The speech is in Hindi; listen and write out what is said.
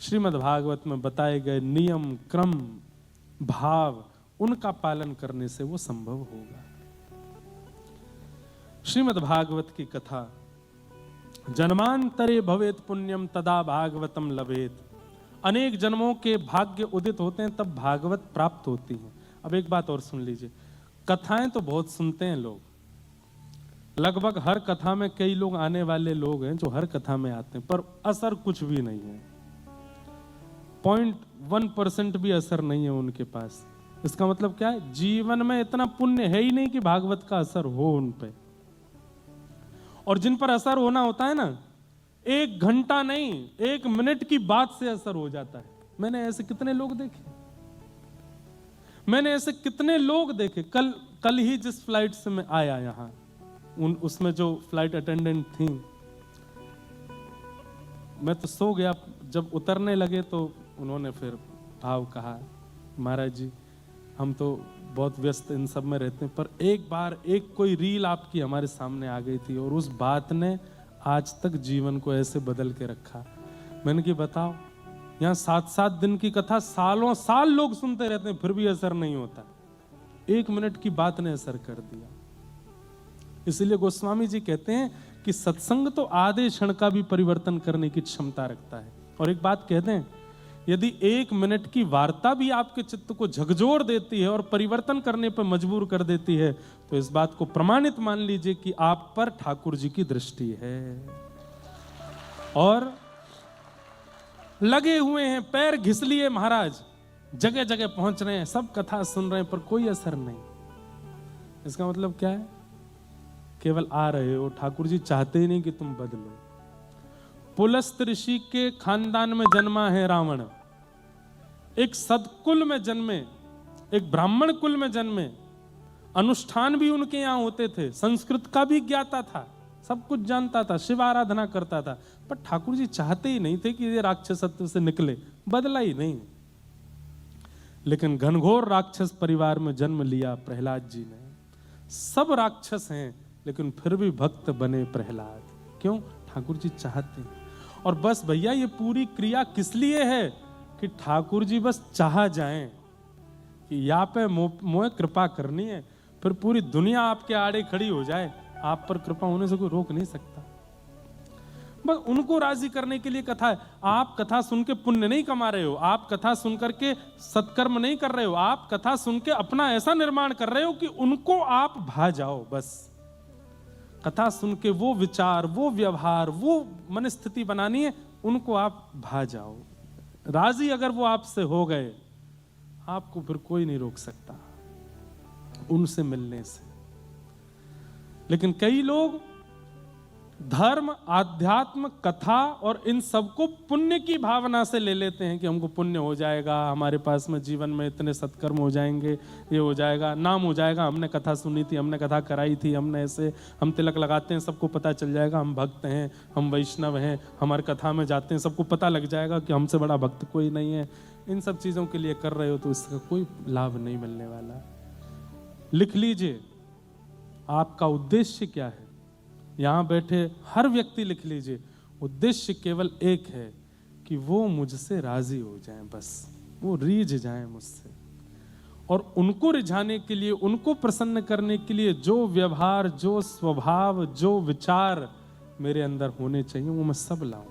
श्रीमद् भागवत में बताए गए नियम, क्रम, भाव, उनका पालन करने से वो संभव होगा। श्रीमद् भागवत की कथा, जन्मांतरे भवेत पुण्यम तदा भागवतम लभेत। अनेक जन्मों के भाग्य उदित होते हैं तब भागवत प्राप्त होती है। अब एक बात और सुन लीजिए, कथाएं तो बहुत सुनते हैं लोग, लगभग हर कथा में कई लोग आने वाले लोग हैं जो हर कथा में आते हैं, पर असर कुछ भी नहीं है। 0.1% भी असर नहीं है उनके पास। इसका मतलब क्या है? जीवन में इतना पुण्य है ही नहीं कि भागवत का असर हो उन पे। और जिन पर असर होना होता है ना, 1 घंटा नहीं 1 मिनट की बात से असर हो जाता है। मैंने ऐसे कितने लोग देखे। कल ही जिस फ्लाइट से मैं आया यहां, उसमें जो फ्लाइट अटेंडेंट थी, मैं तो सो गया। जब उतरने लगे तो उन्होंने फिर भाव कहा, महाराज जी हम तो बहुत व्यस्त इन सब में रहते हैं, पर एक बार एक कोई रील आपकी हमारे सामने आ गई थी और उस बात ने आज तक जीवन को ऐसे बदल के रखा। मैंने कि बताओ, यहाँ 7-7 दिन की कथा सालों साल लोग सुनते रहते हैं, फिर भी असर नहीं होता। 1 मिनट की बात ने असर कर दिया। इसलिए गोस्वामी जी कहते हैं कि सत्संग तो आधे क्षण का भी परिवर्तन करने की क्षमता रखता है। और एक बात कहते हैं, यदि 1 मिनट की वार्ता भी आपके चित्त को झकझोर देती है और परिवर्तन करने पर मजबूर कर देती है, तो इस बात को प्रमाणित मान लीजिए कि आप पर ठाकुर जी की दृष्टि है। और लगे हुए हैं, पैर घिस लिए महाराज, जगह जगह पहुंच रहे हैं, सब कथा सुन रहे हैं, पर कोई असर नहीं। इसका मतलब क्या है? केवल आ रहे हो, ठाकुर जी चाहते ही नहीं कि तुम बदलो। पुलस्त ऋषि के खानदान में जन्मा है रावण, एक सदकुल में जन्मे, एक ब्राह्मण कुल में जन्मे, अनुष्ठान भी उनके यहां होते थे, संस्कृत का भी ज्ञाता था, सब कुछ जानता था, शिव आराधना करता था, पर ठाकुर जी चाहते ही नहीं थे कि ये राक्षसत्व से निकले, बदला ही नहीं। लेकिन घनघोर राक्षस परिवार में जन्म लिया प्रहलाद जी ने। सब राक्षस हैं लेकिन फिर भी भक्त बने प्रहलाद। क्यों? ठाकुर जी चाहते हैं। और बस भैया, ये पूरी क्रिया किस लिए है? कि ठाकुर जी बस चाह जाएं कि यहाँ पे मोह कृपा करनी है, फिर पूरी दुनिया आपके आड़े खड़ी हो जाए, आप पर कृपा होने से कोई रोक नहीं सकता। बस उनको राजी करने के लिए कथा है। आप कथा सुन के पुण्य नहीं कमा रहे हो, आप कथा सुन करके सत्कर्म नहीं कर रहे हो, आप कथा सुन के अपना ऐसा निर्माण कर रहे हो कि उनको आप भा जाओ। बस कथा सुन के वो विचार, वो व्यवहार, वो मनस्थिति बनानी है, उनको आप भा जाओ। राजी अगर वो आपसे हो गए, आपको फिर कोई नहीं रोक सकता उनसे मिलने से। लेकिन कई लोग धर्म, आध्यात्म, कथा और इन सबको पुण्य की भावना से ले लेते हैं कि हमको पुण्य हो जाएगा, हमारे पास में जीवन में इतने सत्कर्म हो जाएंगे, ये हो जाएगा, नाम हो जाएगा, हमने कथा सुनी थी, हमने कथा कराई थी, हमने ऐसे, हम तिलक लगाते हैं, सबको पता चल जाएगा हम भक्त हैं, हम वैष्णव हैं, हमारे कथा में जाते हैं, सबको पता लग जाएगा कि हमसे बड़ा भक्त कोई नहीं है। इन सब चीज़ों के लिए कर रहे हो तो इसका कोई लाभ नहीं मिलने वाला। लिख लीजिए, आपका उद्देश्य क्या है? यहां बैठे हर व्यक्ति लिख लीजिए, उद्देश्य केवल एक है कि वो मुझसे राजी हो जाएं, बस वो रीझ जाएं मुझसे। और उनको रिझाने के लिए, उनको प्रसन्न करने के लिए जो व्यवहार, जो स्वभाव, जो विचार मेरे अंदर होने चाहिए, वो मैं सब लाऊं।